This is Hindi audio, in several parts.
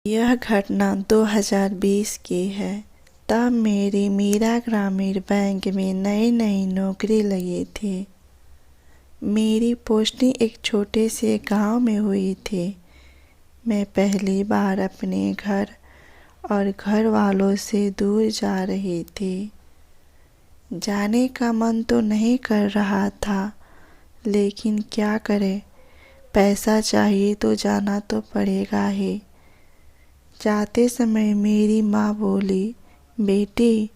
यह घटना 2020 की है। तब मेरी मीरा ग्रामीण बैंक में नई नौकरी लगी थी। मेरी पोस्टिंग एक छोटे से गांव में हुई थी। मैं पहली बार अपने घर और घर वालों से दूर जा रही थी। जाने का मन तो नहीं कर रहा था, लेकिन क्या करें, पैसा चाहिए तो जाना तो पड़ेगा ही। जाते समय मेरी माँ बोली, बेटी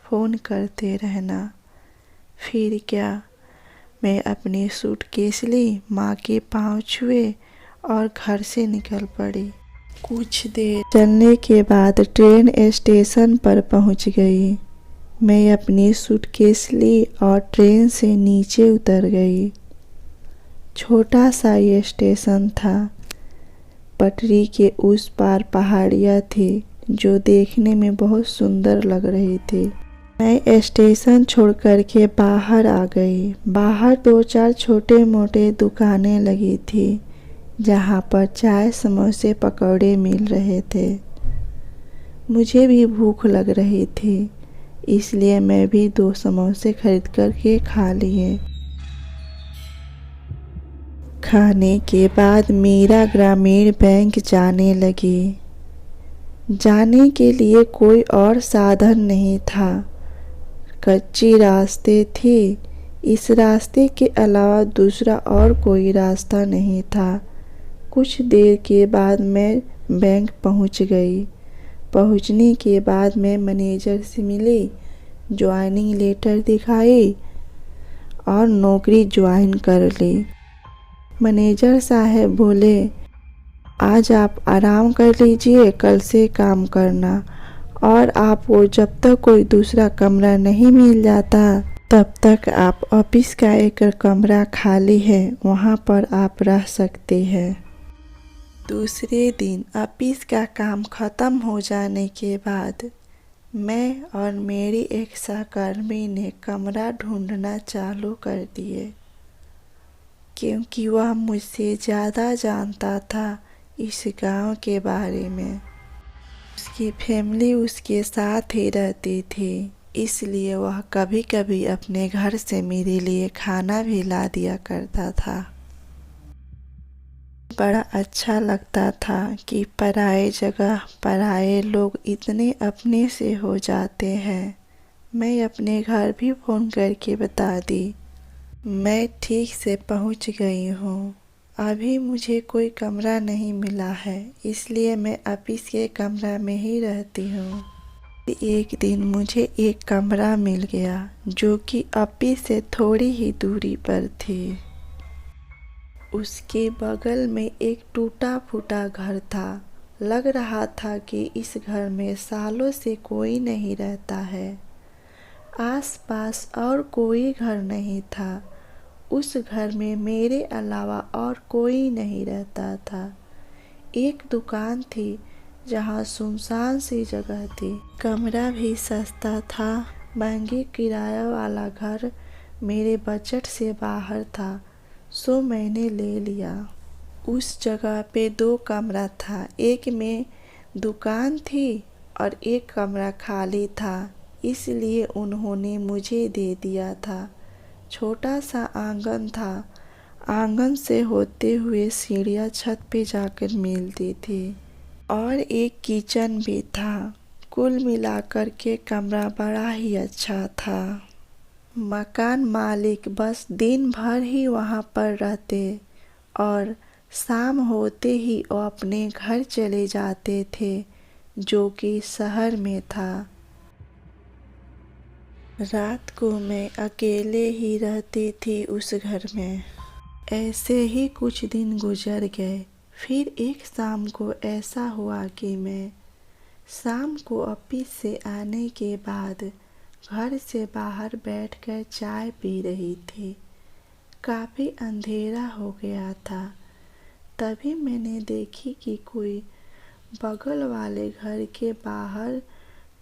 फ़ोन करते रहना। फिर क्या, मैं अपनी सूटकेस ली, माँ के पाँव छुए और घर से निकल पड़ी। कुछ देर चलने के बाद ट्रेन स्टेशन पर पहुँच गई। मैं अपनी सूटकेस ली और ट्रेन से नीचे उतर गई। छोटा सा ये स्टेशन था। पटरी के उस पार पहाड़ियाँ थी जो देखने में बहुत सुंदर लग रही थी। मैं स्टेशन छोड़कर के बाहर आ गई। बाहर 2-4 छोटे मोटे दुकानें लगी थी जहाँ पर चाय समोसे पकौड़े मिल रहे थे। मुझे भी भूख लग रही थी, इसलिए मैं भी 2 समोसे खरीद कर के खा लिए। खाने के बाद मीरा ग्रामीण बैंक जाने लगी। जाने के लिए कोई और साधन नहीं था। कच्ची रास्ते थी। इस रास्ते के अलावा दूसरा और कोई रास्ता नहीं था। कुछ देर के बाद मैं बैंक पहुंच गई। पहुंचने के बाद मैं मैनेजर से मिली, ज्वाइनिंग लेटर दिखाई और नौकरी ज्वाइन कर ली। मैनेजर साहब बोले, आज आप आराम कर लीजिए, कल से काम करना, और आपको जब तक कोई दूसरा कमरा नहीं मिल जाता तब तक आप ऑफिस का एक कमरा खाली है, वहाँ पर आप रह सकते हैं। दूसरे दिन ऑफिस का काम खत्म हो जाने के बाद मैं और मेरी एक सहकर्मी ने कमरा ढूंढना चालू कर दिए, क्योंकि वह मुझसे ज़्यादा जानता था इस गांव के बारे में। उसकी फैमिली उसके साथ ही रहती थी, इसलिए वह कभी कभी अपने घर से मेरे लिए खाना भी ला दिया करता था। बड़ा अच्छा लगता था कि पराए जगह पराए लोग इतने अपने से हो जाते हैं। मैं अपने घर भी फ़ोन करके बता दी, मैं ठीक से पहुंच गई हूँ। अभी मुझे कोई कमरा नहीं मिला है, इसलिए मैं ऑफिस के कमरा में ही रहती हूँ। एक दिन मुझे एक कमरा मिल गया जो कि ऑफिस से थोड़ी ही दूरी पर थी। उसके बगल में एक टूटा फूटा घर था। लग रहा था कि इस घर में सालों से कोई नहीं रहता है। आसपास और कोई घर नहीं था। उस घर में मेरे अलावा और कोई नहीं रहता था। एक दुकान थी जहाँ सुनसान सी जगह थी। कमरा भी सस्ता था। महंगी किराया वाला घर मेरे बजट से बाहर था, सो मैंने ले लिया। उस जगह पे 2 कमरा था। एक में दुकान थी और एक कमरा खाली था, इसलिए उन्होंने मुझे दे दिया था। छोटा सा आंगन था। आंगन से होते हुए सीढ़ियाँ छत पे जाकर मिलती थी और एक किचन भी था। कुल मिलाकर के कमरा बड़ा ही अच्छा था। मकान मालिक बस दिन भर ही वहाँ पर रहते और शाम होते ही वो अपने घर चले जाते थे, जो कि शहर में था। रात को मैं अकेले ही रहती थी उस घर में। ऐसे ही कुछ दिन गुजर गए। फिर एक शाम को ऐसा हुआ कि मैं शाम को ऑफिस से आने के बाद घर से बाहर बैठकर चाय पी रही थी। काफ़ी अंधेरा हो गया था। तभी मैंने देखी कि कोई बगल वाले घर के बाहर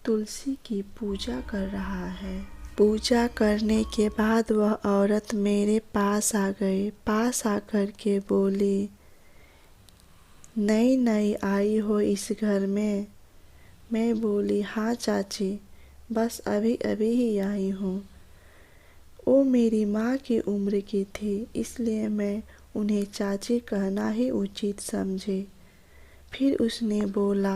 तुलसी की पूजा कर रहा है। पूजा करने के बाद वह औरत मेरे पास आ गई। पास आकर के बोली, नई नई आई हो इस घर में। मैं बोली, हाँ चाची, बस अभी अभी ही आई हूँ। वो मेरी माँ की उम्र की थी, इसलिए मैं उन्हें चाची कहना ही उचित समझी। फिर उसने बोला,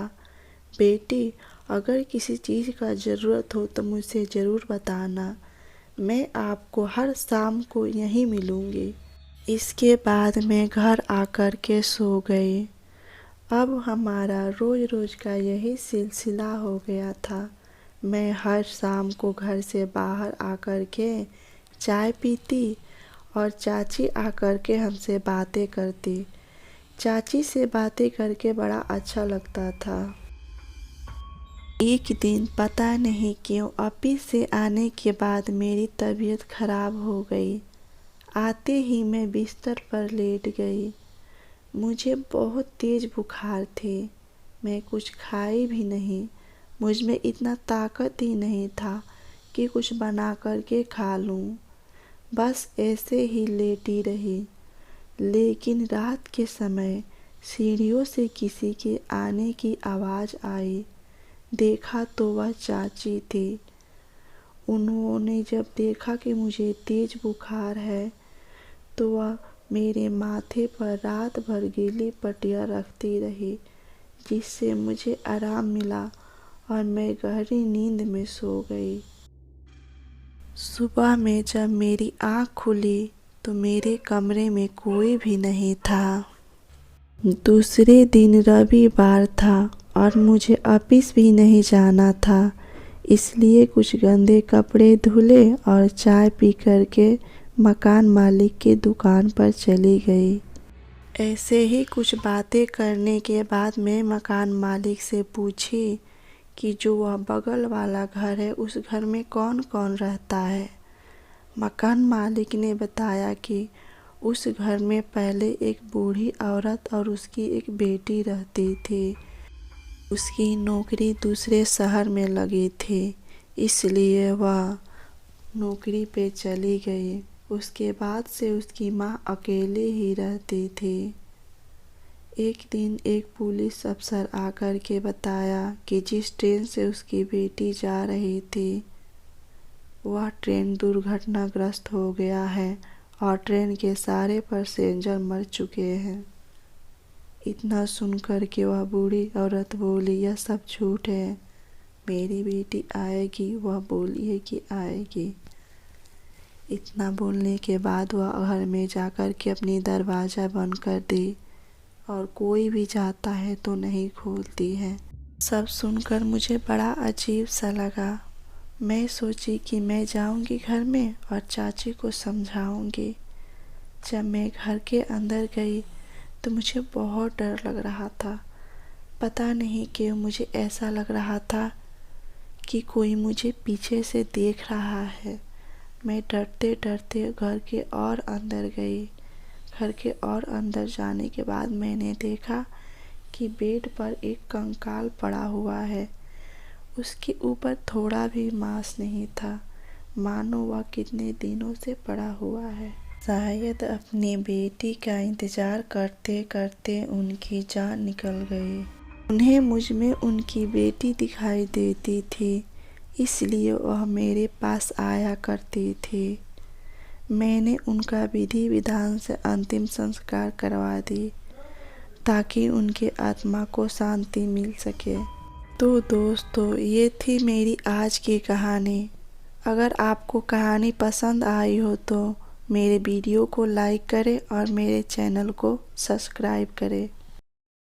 बेटी, अगर किसी चीज़ का ज़रूरत हो तो मुझसे ज़रूर बताना। मैं आपको हर शाम को यहीं मिलूँगी। इसके बाद मैं घर आकर के सो गई। अब हमारा रोज़ रोज़ का यही सिलसिला हो गया था। मैं हर शाम को घर से बाहर आकर के चाय पीती और चाची आकर के हमसे बातें करती। चाची से बातें करके बड़ा अच्छा लगता था। एक दिन पता नहीं क्यों ऑफिस से आने के बाद मेरी तबीयत खराब हो गई। आते ही मैं बिस्तर पर लेट गई। मुझे बहुत तेज़ बुखार थे। मैं कुछ खाई भी नहीं। मुझ में इतना ताकत ही नहीं था कि कुछ बना कर के खा लूँ। बस ऐसे ही लेटी रही। लेकिन रात के समय सीढ़ियों से किसी के आने की आवाज़ आई। देखा तो वह चाची थी। उन्होंने जब देखा कि मुझे तेज़ बुखार है तो वह मेरे माथे पर रात भर गीली पट्टियाँ रखती रही, जिससे मुझे आराम मिला और मैं गहरी नींद में सो गई। सुबह में जब मेरी आँख खुली तो मेरे कमरे में कोई भी नहीं था। दूसरे दिन रविवार था और ऑफिस ऑफिस भी नहीं जाना था, इसलिए कुछ गंदे कपड़े धुले और चाय पी कर के मकान मालिक की दुकान पर चली गई। ऐसे ही कुछ बातें करने के बाद मैं मकान मालिक से पूछी कि जो वह बगल वाला घर है उस घर में कौन कौन रहता है। मकान मालिक ने बताया कि उस घर में पहले एक बूढ़ी औरत और उसकी एक बेटी रहती थी। उसकी नौकरी दूसरे शहर में लगी थी, इसलिए वह नौकरी पे चली गई। उसके बाद से उसकी माँ अकेले ही रहती थी। एक दिन एक पुलिस अफसर आकर के बताया कि जिस ट्रेन से उसकी बेटी जा रही थी वह ट्रेन दुर्घटनाग्रस्त हो गया है और ट्रेन के सारे पैसेंजर मर चुके हैं। इतना सुनकर के वह बूढ़ी औरत बोली, यह सब झूठ है, मेरी बेटी आएगी, वह बोली है कि आएगी। इतना बोलने के बाद वह घर में जाकर के अपनी दरवाज़ा बंद कर दी और कोई भी जाता है तो नहीं खोलती है। सब सुनकर मुझे बड़ा अजीब सा लगा। मैं सोची कि मैं जाऊंगी घर में और चाची को समझाऊंगी। जब मैं घर के अंदर गई तो मुझे बहुत डर लग रहा था। पता नहीं क्यों मुझे ऐसा लग रहा था कि कोई मुझे पीछे से देख रहा है। मैं डरते डरते घर के और अंदर गई। घर के और अंदर जाने के बाद मैंने देखा कि बेड पर एक कंकाल पड़ा हुआ है। उसके ऊपर थोड़ा भी मांस नहीं था, मानो वह कितने दिनों से पड़ा हुआ है। शायद अपनी बेटी का इंतज़ार करते करते उनकी जान निकल गई। उन्हें मुझ में उनकी बेटी दिखाई देती थी, इसलिए वह मेरे पास आया करती थी। मैंने उनका विधि विधान से अंतिम संस्कार करवा दी ताकि उनके आत्मा को शांति मिल सके। तो दोस्तों, ये थी मेरी आज की कहानी। अगर आपको कहानी पसंद आई हो तो मेरे वीडियो को लाइक करें और मेरे चैनल को सब्सक्राइब करें।